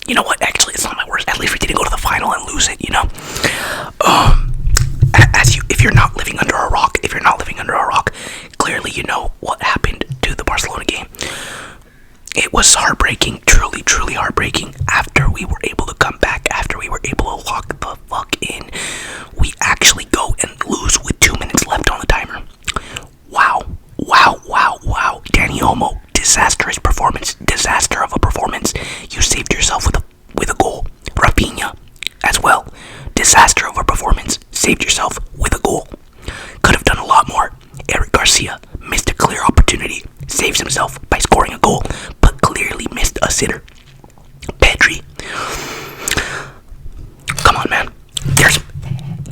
You know what? Actually, it's not my worst. At least we didn't go to the final and lose it. If you're not living under a rock, clearly you know what happened to the Barcelona game. It was heartbreaking, truly, truly heartbreaking. After we were able to come back, after we were able to lock the fuck in, we actually go and lose with 2 minutes left on the timer. Wow. Danny Olmo, disastrous performance, disaster of a performance. You saved yourself with a goal. Rafinha, as well, disaster of a performance, saved yourself with a goal. Could have done a lot more. Eric Garcia missed a clear opportunity, saves himself by scoring a goal, but clearly missed a sitter. Pedri, come on, man.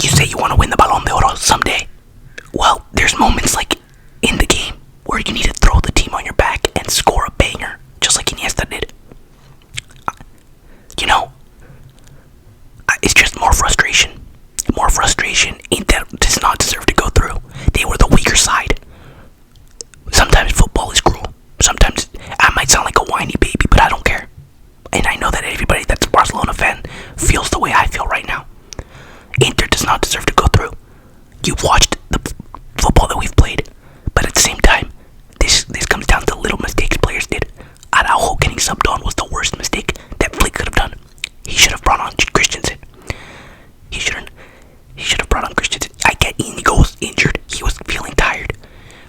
You say you want to win the Ballon d'Or someday. Well, there's moments like in the game where you need to throw the team on your back and score a banger, just like Iniesta did. It's just more frustration. Inter does not deserve to go through. They were the weaker side. Sometimes football is cruel. Sometimes I might sound like a whiny baby, but I don't care. And I know that everybody that's a Barcelona fan feels the way I feel right now. Inter does not deserve to go through. You've watched the football that we've played, but at the same time, this comes down to little mistakes players did. Araujo getting subbed on was the worst mistake that Flick could have done. He should have brought on Christensen. He should have brought on Christensen. I get Inigo was injured. He was feeling tired.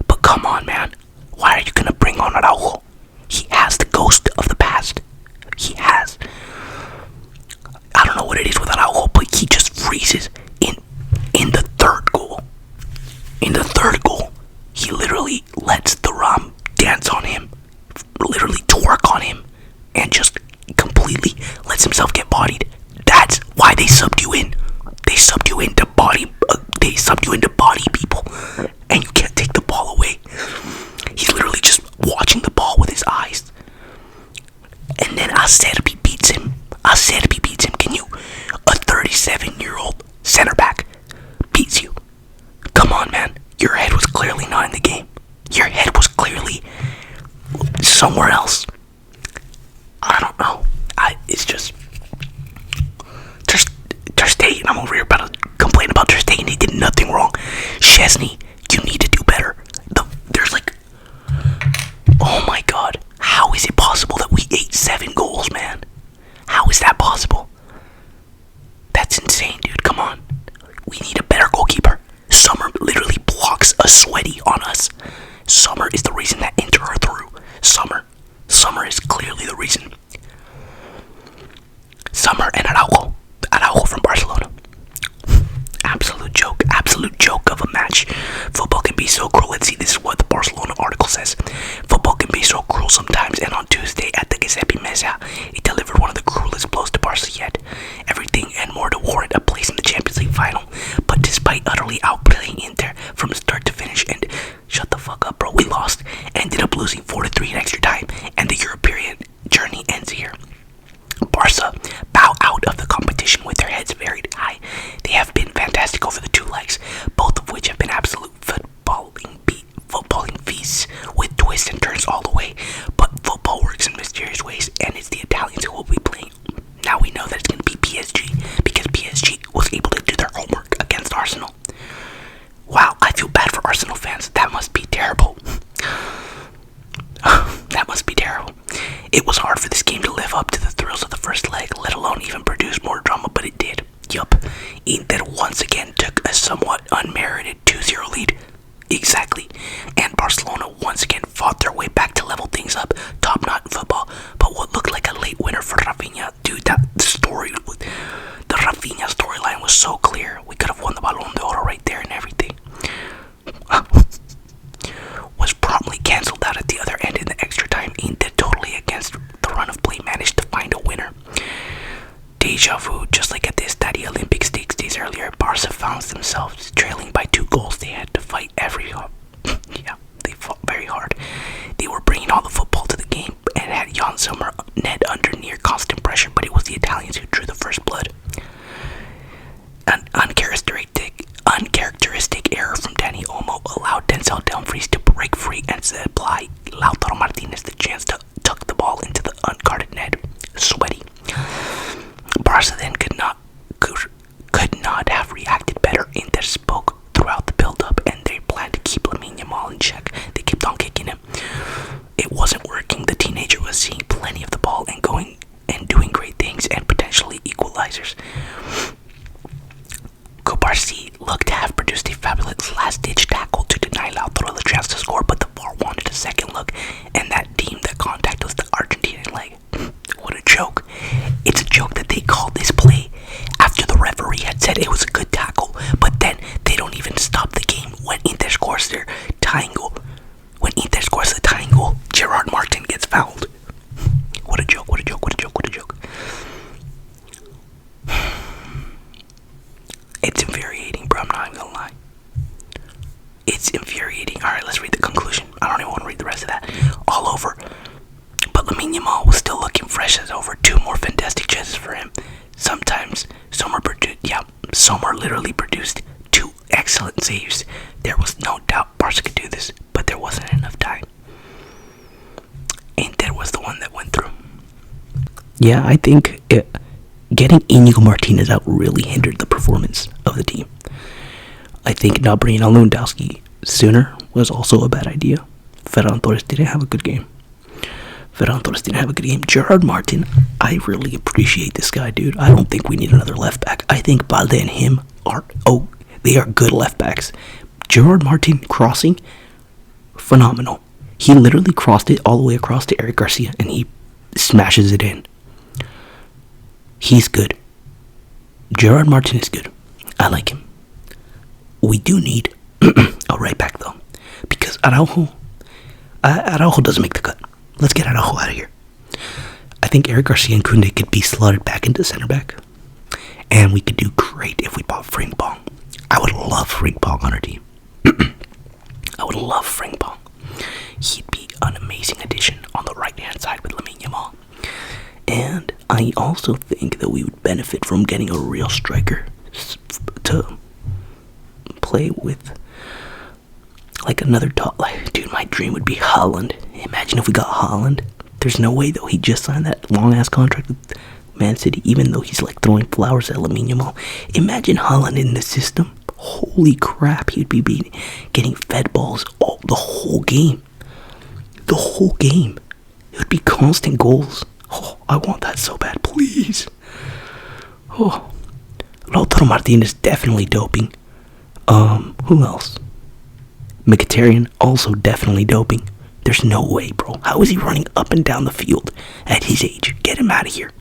But come on, man. Why are you going to bring on Araujo? He has the ghost of the past. He has. I don't know what it is with Araujo, but he just freezes in the third goal. In the third goal, he literally lets the Ram dance on him, literally twerk on him, and just completely lets himself get bodied. That's why they subbed you in. They subbed you into body. They subbed you into body people, and you can't take the ball away. He's literally just watching the ball with his eyes. And then Acerbi beats him. Can you? A 37-year-old center back beats you. Come on, man. Your head was clearly not in the game. Your head was clearly somewhere else. I don't know. It's just Ter Stegen. I'm over here about to complain about Ter Stegen. He did nothing wrong. Szczesny, you need to do better. There's like, oh my god, how is it possible that we ate 7 goals, man? How is that possible? That's insane, dude. Come on. We need a better goalkeeper. Sommer literally blocks a sweaty on us. Sommer is the reason that Inter are through. Sommer is clearly the reason. Sommer and Araujo from Barcelona. Absolute joke of a match. Football can be so cruel. Let's see, this is what the Barcelona article says. Football can be so cruel sometimes, and on Tuesday at the Giuseppe Meazza, it delivered one of the cruelest blows to Barca yet. Everything and more to warrant a place in the Champions League final. But despite utterly outplaying Inter from start to finish, and shut the fuck up, bro, we lost. Ended up losing 4-3 in extra time, and the European journey ends here. Barca bow out of the competition with their heads very high. They have been fantastic over the 2 legs, both of which have been absolute footballing feasts with twists and turns all the way. But football works in mysterious ways, and it's the Italians who will be playing. Now we know that it's going to be PSG, because PSG was able to do their homework against Arsenal. Wow, I feel bad for Arsenal fans. That must be terrible. That must be terrible. It was hard for this game to live up to the thrills of the first leg, let alone even produce more drama, but it did. Yup. Inter once again took a somewhat unmerited 2-0 lead. Exactly. And Barcelona once again fought their way back to level things up. Top-notch football, but what looked like a late winner for Rafinha. Dude, the Rafinha storyline was so clear. We could have won the Ballon d'Or right there and everything. Was promptly cancelled out at the other end in the extra time. Inter, totally against the run of play, managed to find a winner. Deja vu, just like at the Estadio Olympic stakes days earlier, Barca found themselves trailing by 2 goals. They had to fight they fought very hard. They were bringing all the football to the game and had Jan Sommer net under near constant pressure, but it was the Italians who drew the first blood. An uncharacteristic error from Danny Olmo allowed Denzel Dumfries to break free and supply Lautaro Martinez the chance to tuck the ball into the unguarded net. Sweaty. equalizers. Kubarsi looked to have produced a fabulous last-ditch tackle to deny Lautaro the chance to score, but the VAR wanted a second look, and that deemed that contact was the Argentinian leg. What a joke. It's a joke that they called this play after the referee had said it was a good tackle, but then they don't even stop the game when Inter scores their tying goal. When Inter scores the tying goal, Gerard Martin gets fouled. What a joke, what a joke, what a joke, what a joke. It's infuriating, bro, I'm not even gonna lie. It's infuriating. Alright, let's read the conclusion. I don't even want to read the rest of that. All over. But Lamine Yamal was still looking fresh as over 2 more fantastic chances for him. Sometimes, Sommer literally produced 2 excellent saves. There was no doubt Barca could do this, but there wasn't enough time. Inter was the one that went through. Yeah, I think getting Inigo Martinez out really hindered the performance of the team. I think not bringing on Lewandowski sooner was also a bad idea. Ferran Torres didn't have a good game. Gerard Martin, I really appreciate this guy, dude. I don't think we need another left back. I think Balde and him they are good left backs. Gerard Martin crossing, phenomenal. He literally crossed it all the way across to Eric Garcia, and he smashes it in. He's good. Gerard Martin is good. I like him. We do need a right back, though, because Araujo doesn't make the cut. Let's get Araujo out of here. I think Eric Garcia and Koundé could be slotted back into center back, and we could do great if we bought Frimpong. I would love Frimpong on our team. I would love Frimpong. He'd be an amazing addition on the right-hand side with Lamine Yamal. And I also think that we would benefit from getting a real striker to play with, like another top. Dude, my dream would be Haaland. Imagine if we got Haaland. There's no way though. He just signed that long-ass contract with Man City, even though he's like throwing flowers at Lamine Yamal. Imagine Haaland in the system. Holy crap, he'd be getting fed balls the whole game. The whole game. It would be constant goals. Oh, I want that so bad, please. Oh, Lautaro Martinez definitely doping. Who else? Mkhitaryan also definitely doping. There's no way, bro. How is he running up and down the field at his age? Get him out of here.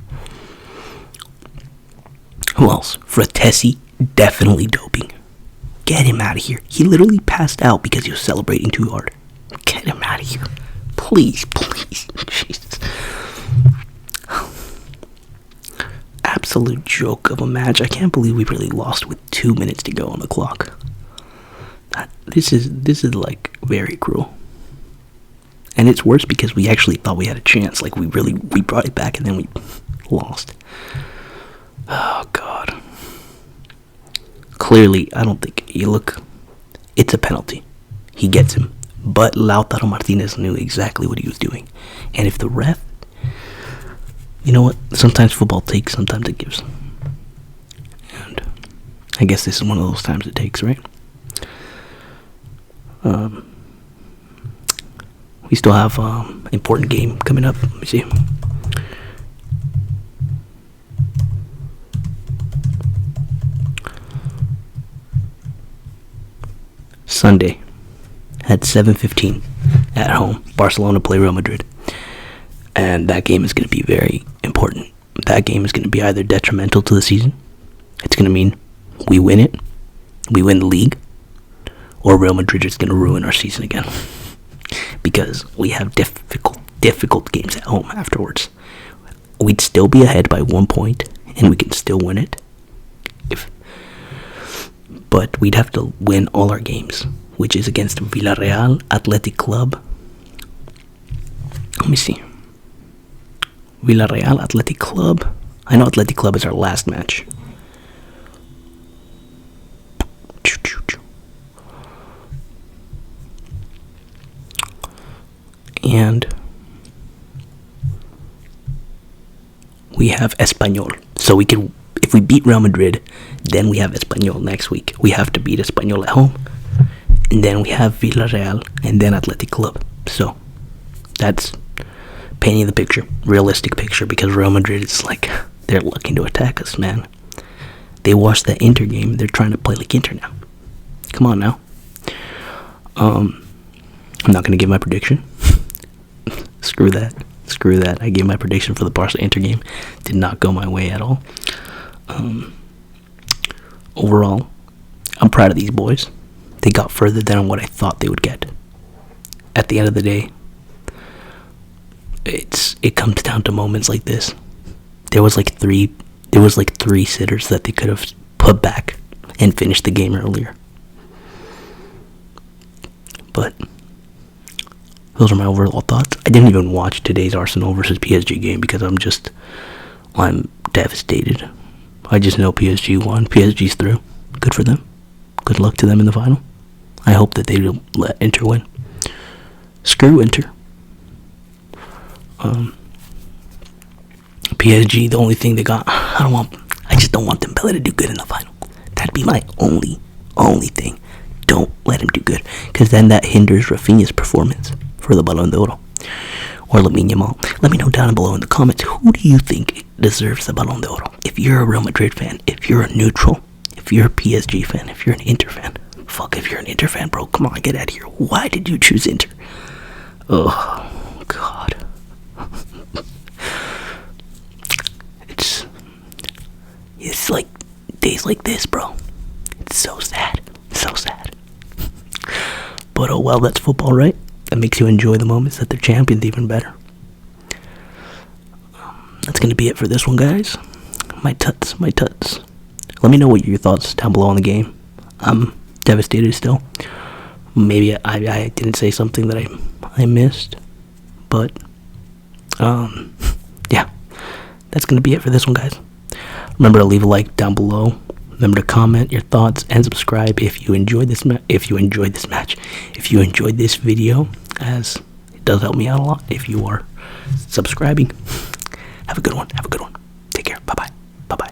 Who else? Fratesi, definitely doping. Get him out of here. He literally passed out because he was celebrating too hard. Get him out of here. Please, please. Jesus. Absolute joke of a match. I can't believe we really lost with 2 minutes to go on the clock. This is like very cruel. And it's worse because we actually thought we had a chance. Like we brought it back and then we lost. Oh God. Clearly, I don't think it's a penalty. He gets him. But Lautaro Martinez knew exactly what he was doing. And if the ref, you know what? Sometimes football takes, sometimes it gives. And I guess this is one of those times it takes, right? We still have important game coming up. Let me see. Sunday at 7:15 at home, Barcelona play Real Madrid. And that game is going to be very important. That game is going to be either detrimental to the season. It's going to mean we win it, we win the league, or Real Madrid is going to ruin our season again. Because we have difficult games at home afterwards. We'd still be ahead by 1 point, and we can still win it. But we'd have to win all our games, which is against Villarreal, Athletic Club. Let me see. Villarreal, Athletic Club. I know Athletic Club is our last match. And we have Espanyol. So we can, if we beat Real Madrid, then we have Espanyol next week. We have to beat Espanyol at home. And then we have Villarreal and then Athletic Club. So that's painting the picture, realistic picture, because Real Madrid is like they're looking to attack us, man. They watched that Inter game. They're trying to play like Inter now. Come on now. I'm not gonna give my prediction. Screw that. I gave my prediction for the Barça Inter game. Did not go my way at all. Overall, I'm proud of these boys. They got further than what I thought they would get. At the end of the day, it comes down to moments like this. There was like three sitters that they could have put back and finished the game earlier. But those are my overall thoughts. I didn't even watch today's Arsenal versus PSG game because I'm devastated. I just know PSG won. PSG's through. Good for them. Good luck to them in the final. I hope that they don't let Inter win. Screw Inter. PSG, the only thing they got, I just don't want Dembele to do good in the final. That'd be my only thing. Don't let him do good, because then that hinders Rafinha's performance for the Ballon d'Or or Lamine Yamal. Let me know down below in the comments, who do you think deserves the Ballon d'Or? If you're a Real Madrid fan, if you're a neutral, if you're a PSG fan, if you're an Inter fan. Fuck, if you're an Inter fan, bro, come on, get out of here. Why did you choose Inter? Oh, God. It's like days like this, bro. It's so sad. So sad. But oh well, that's football, right? That makes you enjoy the moments that they're champions even better. That's gonna be it for this one, guys. My tuts. Let me know what your thoughts down below on the game. I'm devastated still. Maybe I didn't say something that I missed. But yeah. That's gonna be it for this one, guys. Remember to leave a like down below. Remember to comment your thoughts and subscribe if you enjoyed this if you enjoyed this video, as it does help me out a lot if you are subscribing. Have a good one. Take care. Bye bye.